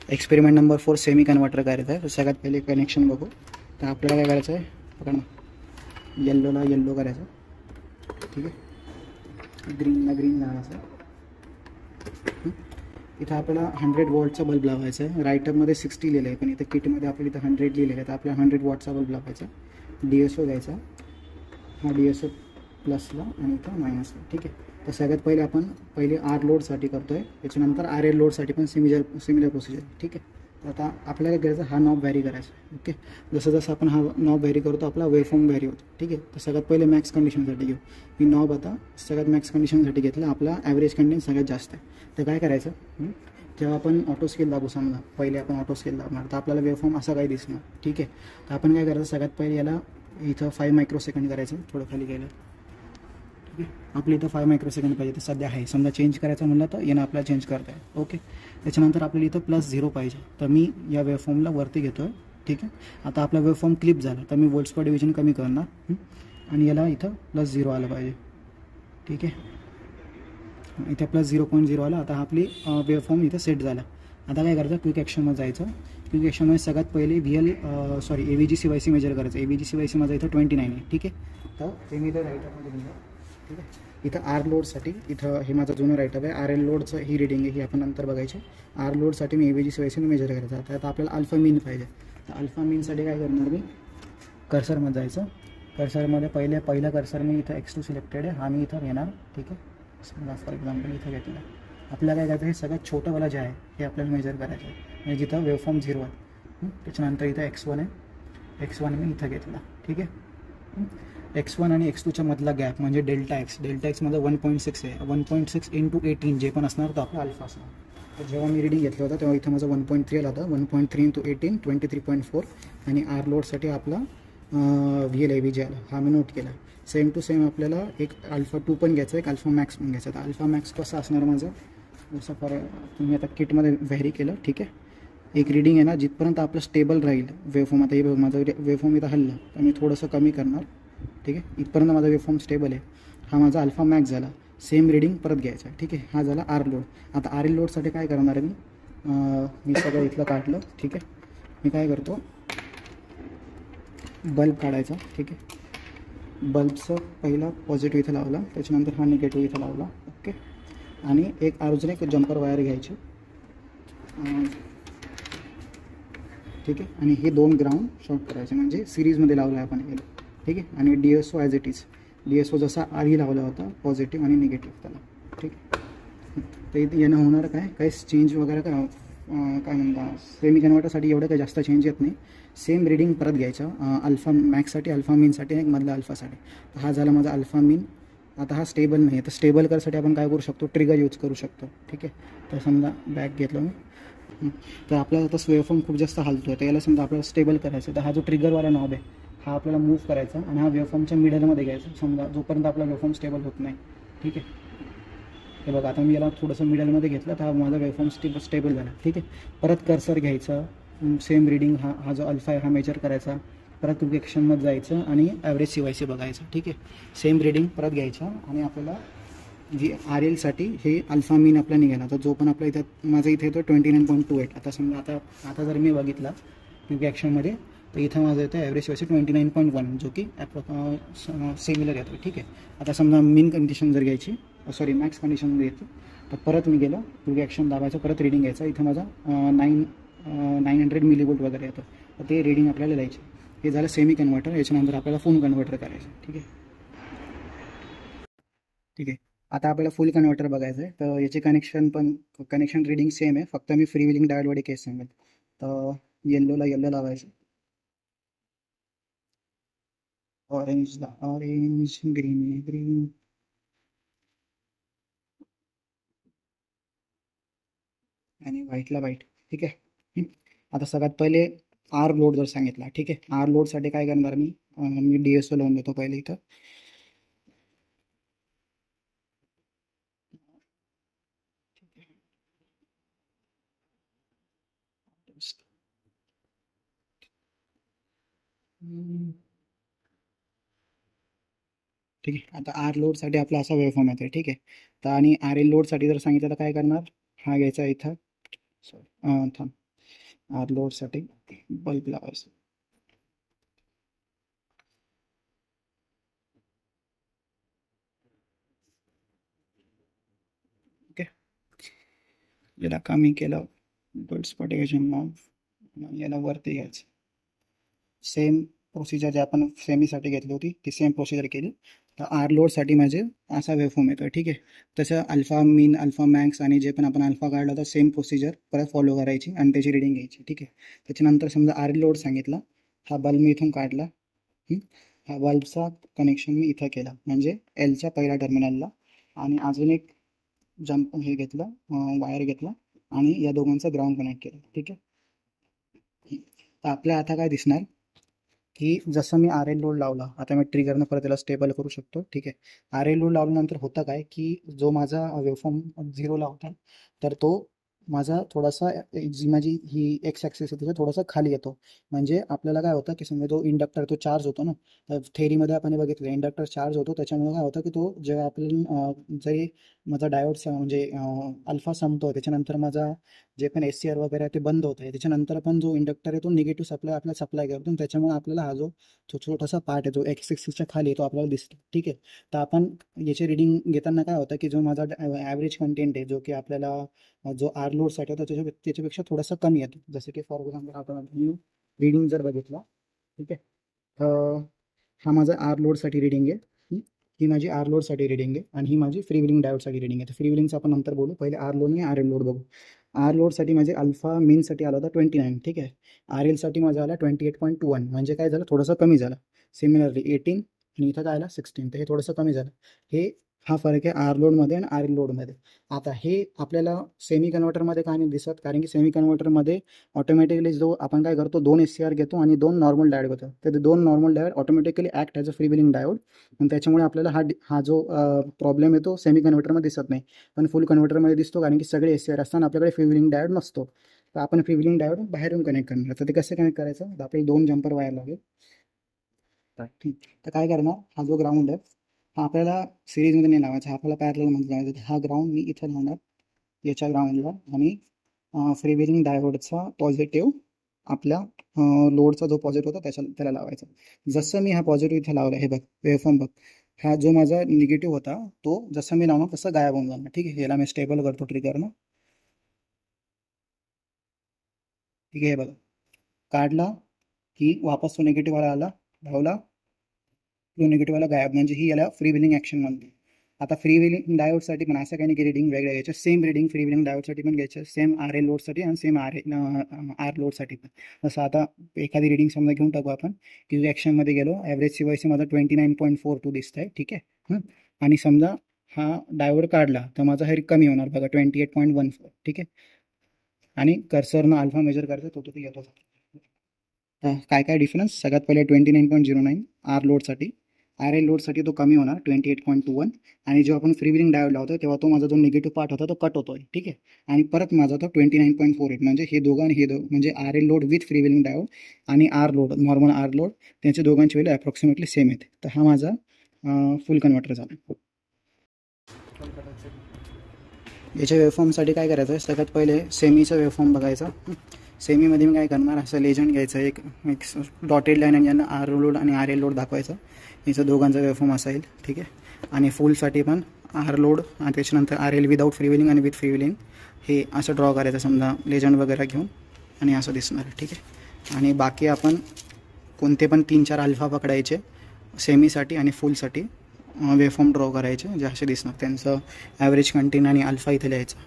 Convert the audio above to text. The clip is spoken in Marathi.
एक्सपेरिमेंट नंबर 4 सेमी कन्वर्टर करायचं आहे. तर सगळ्यात पहिले कनेक्शन बघू. तर आपल्याला काय करायचं आहे, बघा ना, येल्लोला येल्लो करायचं, ठीक आहे, ग्रीनला ग्रीन लावायचं. इथं आपल्याला 100 वॉटचा बल्ब लावायचा आहे. रायटरमध्ये 60 लिहिलं आहे, पण इथं किटमध्ये आपल्याला इथं 100 लिहिलं आहे. तर आपल्याला 100 वॉटचा बल्ब लावायचा. DSO घ्यायचा, हा DSO प्लसला आणि इथं मायनसला, ठीक आहे. तर सगळ्यात पहिले आपण आर लोडसाठी करतो आहे, त्याच्यानंतर RL लोडसाठी पण सिमिलर प्रोसिजर, ठीक आहे. तर आता आपल्याला करायचं हा नॉब व्हॅरी करायचा, ओके. जसं जसं आपण हा नॉब व्हॅरी करतो आपला वेवफॉर्म व्हॅरी होतो, ठीक आहे. तर सगळ्यात पहिले मॅक्स कंडिशनसाठी घेऊ. मी नॉब आता सगळ्यात मॅक्स कंडिशनसाठी घेतलं. आपला ॲव्हरेज कंडिशन सगळ्यात जास्त आहे. तर काय करायचं, जेव्हा आपण ऑटो स्केल दाबू, समजा पहिले आपण ऑटो स्केल दाबणार तर आपल्याला वेवफॉर्म असा काही दिसणार, ठीक आहे. तर आपण काय करायचं, सगळ्यात पहिले याला इथं 5 मायक्रोसेकंड करायचं, थोडं खाली गेलं, ठीक आहे. आपलं इथं 5 मायक्रोसेकंड पाहिजे, तर सध्या आहे. समजा चेंज करायचं म्हणलं तर यानं आपल्याला चेंज करता आहे, ओके. त्याच्यानंतर आपल्याला इथं +0 पाहिजे, तर मी या वेवफॉर्मला वरती घेतो आहे, ठीक आहे. आता आपला वेवफॉर्म क्लिप झाला, तर मी वोल्ट्स पर डिव्हिजन कमी करणार आणि याला इथं +0 आलं पाहिजे, ठीक आहे. इथे +0.0 आला. आता आपली वेवफॉर्म इथं सेट झाला. आता काय करायचं, क्विक ॲक्शनमध्ये जायचं. क्विक ॲक्शनमध्ये सगळ्यात पहिले AVG-CYC मेजर करायचं. AVG-CYC माझा इथं 29 आहे, ठीक आहे. तर ते मी इथं राईटअपमध्ये लिहिलं, ठीक आहे. इथं आर लोडसाठी इथं हे माझं जुनं राईटअप आहे. RL लोडचं ही रिडिंग आहे, ही आपण नंतर बघायची. आर लोडसाठी मी AVG-CYC मेजर करायचं. आता आपल्याला अल्फा मीन पाहिजे. तर अल्फा मीनसाठी काय करणार, मी कर्सरमध्ये जायचं. कर्सरमध्ये पहिला कर्सर मी इथं X2 सिलेक्टेड आहे, हा मी इथं घेणार, ठीक आहे. समजा फॉर एक्झाम्पल इथं घेतलं. आपल्याला काय करायचं, हे सगळ्यात छोटंवाला जे आहे हे आपल्याला मेजर करायचं आहे, म्हणजे जिथं वेवफॉर्म 0 आहे. त्याच्यानंतर इथं X1 आहे, X1 मी इथं घेतला, ठीक आहे. X1 आणि X2च्या मधला गॅप म्हणजे डेल्टा एक्स माझं 1.6 आहे. 1.6 × 18 जे पण असणार तर आपला अल्फा असणार. तर जेव्हा मी रिडिंग घेतलं होतं तेव्हा इथं माझं 1.3 आला होता. 1.3 × 18 23.4 आणि आर लोडसाठी आपला VL AVG आला, हा मी नोट केला. सेम टू सेम आपल्याला एक अल्फा 2 पण घ्यायचं, एक अल्फा मॅक्स पण घ्यायचं. तर अल्फा मॅक्स कसं असणार माझं, जसं तुम्ही आता किटमध्ये व्हॅरी केलं, ठीक आहे. एक रिडिंग आहे ना, जिथपर्यंत आपलं स्टेबल राहील वेवफॉर्म. आता हे माझं वेवफॉर्म इथं हल्लं तर मी थोडंसं कमी करणार, ठीक आहे. इथपर्यंत माझा वेवफॉर्म स्टेबल आहे. हा माझा अल्फा मॅक्स झाला. सेम रिडिंग परत घ्यायचा, ठीक आहे. हा झाला आर लोड. आता RL लोडसाठी काय करणार आहे, मी सगळं इथलं काढलं, ठीक आहे. मी काय करतो, बल्ब काढायचा, ठीक आहे. बल्बचं पहिला पॉझिटिव्ह इथं लावला, त्याच्यानंतर हा निगेटिव्ह इथं लावला, ओके. आणि अजून एक जम्पर वायर घ्यायची, ठीक आहे. आणि हे 2 ग्राउंड शॉर्ट करायचे, म्हणजे सिरीजमध्ये लावलं आहे आपण गेलं, ठीक आहे. आणि DSO as it is, DSO जसा आधी लावला होता, पॉझिटिव्ह आणि निगेटिव्ह त्याला, ठीक आहे. तर यानं होणार काही चेंज वगैरे काय म्हणतात, सेमी कन्वर्टरसाठी एवढं काही जास्त चेंज येत नाही. सेम रिडिंग परत घ्यायचं, अल्फा मॅक्ससाठी, अल्फा मीनसाठी आणि मधला अल्फासाठी. हा झाला माझा अल्फा मीन. आता हा स्टेबल नाही आहे, तर स्टेबल करायसाठी आपण काय करू शकतो, ट्रिगर यूज करू शकतो, ठीक आहे. तर समजा बॅक घेतलं मी, तर आपल्याला आता वेवफॉर्म खूप जास्त हलतो आहे, तर याला समजा आपल्याला स्टेबल करायचं. तर हा जो ट्रिगरवाला नॉब आहे हा आपल्याला मूव्ह करायचा आणि हा वेवफॉर्मच्या मिडलमध्ये घ्यायचा, समजा जोपर्यंत आपला वेवफॉर्म स्टेबल होत नाही, ठीक आहे. हे बघा, आता मी याला थोडंसं मिडलमध्ये घेतलं तर हा माझा वेवफॉर्म स्टेबल झाला, ठीक आहे. परत कर्सर घ्यायचं, सेम रिडिंग हा जो अल्फा आहे हा मेजर करायचा. परत क्विक ॲक्शनमध्ये जायचं आणि ॲव्हरेज CYC बघायचं, ठीक आहे. सेम रिडिंग परत घ्यायचं आणि आपल्याला जी RLसाठी हे अल्फा मीन आपला निघाला. तर जो पण आपला इथं माझा इथे येतो 29.28. आता समजा आता जर मी बघितला क्विक ॲक्शनमध्ये, तर इथं माझं येतं ॲव्हरेज CYC 29.1, जो की सिमिलर येतो, ठीक आहे. आता समजा मीन कंडिशन जर घ्यायची, सॉरी मॅक्स कंडिशनमध्ये येतो, तर परत मी गेलो, क्विक ॲक्शन दाबायचं, परत रिडिंग घ्यायचं. इथं माझा 900 मिलीवोल्ट वगैरे येतं, तर ते रिडिंग आपल्याला द्यायचे. हे झालं सेमी कन्वर्टर. याच्यानंतर आपल्याला फुल कन्वर्टर करायचं, ठीक आहे, ठीक आहे. आता आपल्याला फुल कन्वर्टर बघायचं आहे. तर याचे कनेक्शन रिडिंग सेम आहे, फक्त मी फ्री व्हिलिंग डायोडवाले केस सांगेल. तर येल्लोला येल्लो लावायचं, ऑरेंजला ऑरेंज, ग्रीन ग्रीन, आणि व्हाईटला व्हाईट, ठीक आहे. आता सगळ्यात पहिले आर लोड जर सांगितला, ठीक आहे. आर लोडसाठी काय करणार मी DSO लावून देतो पहिले इथं, ठीक आहे. आता आर लोडसाठी आपला असा वेवफॉर्म येतो, ठीक आहे. तर आणि RL लोडसाठी जर सांगितलं तर काय करणार, हा घ्यायचा इथं, सॉरी थांब, आर लोडसाठी बल्ब लावायचा. ओके, याला कमी केलं गुड स्पॉटिफिकेशन मग याला वरती घ्यायचं. सेम प्रोसिजर जे आपण सेमीसाठी घेतली होती ती सेम प्रोसिजर केली. तर आर लोडसाठी माझे असा वेवफॉर्म येतो. ठीक आहे, तसं अल्फा मीन, अल्फा मॅक्स आणि जे पण आपण अल्फा काढला तर सेम प्रोसिजर परत फॉलो करायची आणि त्याची रिडिंग घ्यायची. ठीक आहे, त्याच्यानंतर समजा आर लोड सांगितला, हा बल्ब मी इथून काढला. हा बल्बचा कनेक्शन मी इथं केला म्हणजे एलच्या पहिल्या टर्मिनलला, आणि अजून एक जम्प हे घेतलं, वायर घेतला आणि या दोघांचं ग्राउंड कनेक्ट केलं. ठीक आहे, तर आपल्या आता काय दिसणार की जसं मी आर एल लोड लावला, आता मी ट्रिगरनं परत त्याला स्टेबल करू शकतो. ठीक आहे, आर एल लोड लावल्यानंतर होतं काय की जो माझा वेवफॉर्म 0ला होता तर तो माझा थोडासा जी माझी ही एक्स ॲक्सिस आहे तिथं थोडासा खाली येतो. म्हणजे आपल्याला काय होतं की समजा तो इंडक्टर तो चार्ज होतो ना, तर थेरीमध्ये आपण हे बघितलं इंडक्टर चार्ज होतो. त्याच्यामुळे काय होतं की तो जेव्हा आपल्याला जरी माझा डायोड म्हणजे अल्फा संपतो त्याच्यानंतर माझा जे पण एस सी आर वगैरे आहे ते बंद होत आहे, त्याच्यानंतर पण जो इंडक्टर आहे तो निगेटिव्ह सप्लाय आपल्याला सप्लाय करतो. त्याच्यामुळे आपल्याला हा जो छोटासा पार्ट आहे जो एक्स ॲक्सिसच्या खाली आहे तो आपल्याला दिसतो. ठीक आहे, तर आपण याची रिडिंग घेताना काय होतं की जो माझा ॲव्हरेज कंटेंट आहे जो की आपल्याला जो आर लोडसाठी होता त्याच्यापेक्षा थोडासा कमी येतो. जसं की फॉर एक्झाम्पल आपण रिडिंग जर बघितला, ठीक आहे, हा माझा आर लोडसाठी रिडिंग आहे. ही माझी आर लोडसाठी रिडिंग आहे आणि ही माझी फ्री व्हीलिंग डायोडसाठी रिडिंग आहे. तर फ्री व्हीलिंगचं आपण नंतर बोलू, पहिले आर लोड आणि आर एल लोड बघू. आर लोडसाठी माझे अल्फा मीनसाठी आला होता 29. ठीक आहे, आर एलसाठी माझा आला 28.21 म्हणजे काय झालं थोडंसं कमी झालं. सिमिलरली 18 आणि इथं काय आला 16, तर हे थोडंसं कमी झालं. हा फरक आहे आर लोडमध्ये आणि आर एल लोडमध्ये. आता हे आपल्याला सेमी कन्व्हर्टरमध्ये काय नाही दिसत, कारण की सेमी कन्व्हर्टरमध्ये ऑटोमॅटिकली जो आपण काय करतो 2 एस सी आर घेतो आणि 2 नॉर्मल डायोड घेतो. तर ते 2 normal diode automatically act as a free wheeling diode आणि त्याच्यामुळे आपल्याला हा जो प्रॉब्लेम येतो सेमी कन्व्हर्टरमध्ये दिसत नाही, पण फुल कन्व्हर्टरमध्ये दिसतो, कारण की सगळे एस सी आर असताना आपल्याकडे फ्री व्हीलिंग डायोड नसतो. तर आपण फ्री व्हीलिंग डायोड बाहेरून कनेक्ट करणार. तर ते कसं कनेक्ट करायचं, तर आपल्याला 2 जम्पर वायर लागेल. ठीक, तर काय करणार, हा जो ग्राउंड आहे हा आपल्याला सिरीजमध्ये नाही लावायचा, आपल्याला पॅरललमध्ये लावायचा. हा ग्राउंड मी इथं लावणार याच्या ग्राउंडला आणि फ्री व्हीलिंग डायोडचा पॉझिटिव्ह आपल्या लोडचा जो पॉझिटिव्ह होता त्याला लावायचा. जसं मी हा पॉझिटिव्ह इथे लावला, हे बघ वेवफॉर्म बघ, हा जो माझा निगेटिव्ह होता तो जसं मी लावणार तसं गायब होऊन जाणार. ठीक आहे, याला मी स्टेबल करतो ट्रिगरनं. ठीक आहे, हे बघा काढला की वापस तो निगेटिव्हवाला आला, लावला तो निगेटिव्हवाला गायब, म्हणजे ही याला फ्री व्हीलिंग ॲक्शन म्हणते. आता फ्री व्हीलिंग डायोडसाठी पण असं काही नाही की रिडिंग वेगळ्या घ्यायच्या, सेम रिडिंग फ्री व्हीलिंग डायोडसाठी पण घ्यायचं, सेम आर एल लोडसाठी आणि सेम आर लोडसाठी पण. जसं आता एखादी रिडिंग समजा घेऊन टाकू आपण की जो ॲक्शनमध्ये गेलो, ॲव्हरेज सीवायसी माझा 29.42 दिसत आहे. ठीक आहे, आणि समजा हा डायोड काढला तर माझा हे कमी होणार बघा 28.14. ठीक आहे, आणि कर्सरनं अल्फा मेजर करायचा तो तो येतो. काय काय डिफरन्स, सगळ्यात पहिले 29.09 आर लोडसाठी, आर एल लोडसाठी तो कमी होणार 28.21, आणि जेव्हा आपण फ्री व्हीलिंग डायोड लावतो तेव्हा तो माझा जो निगेटिव्ह पार्ट होता तो कट होतो आहे. ठीक आहे, आणि परत माझा तो 29.48, म्हणजे हे दोघं आणि हे म्हणजे R L load with free wheeling diode आणि R load normal R load त्यांचे दोघांची व्हॅल्यू अप्रॉक्सिमेटली सेम येते. तर हा माझा फुल कन्व्हर्टर झाला. याच्या वेवफॉर्मसाठी काय करायचं आहे, सगळ्यात पहिले सेमीचा वेवफॉर्म बघायचा. सेमीमध्ये मी काय करणार, असं लेजंड घ्यायचं, एक डॉटेड लाईन आणि यांना आर लोड आणि आर एल लोड दाखवायचं. याचं दोघांचा वेवफॉर्म असेल. ठीक आहे, आणि फुलसाठी पण आर लोड आणि त्याच्यानंतर R L without free wheeling आणि विथ फ्री व्हीलिंग हे असं ड्रॉ करायचं समजा लेजंड वगैरे घेऊन, आणि असं दिसणार. ठीक आहे, आणि बाकी आपण कोणते पण 3-4 अल्फा पकडायचे सेमीसाठी आणि फुलसाठी वेवफॉर्म ड्रॉ करायचे जे असे दिसणार, त्यांचं ॲव्हरेज कंटेन आणि अल्फा इथे लिहायचं.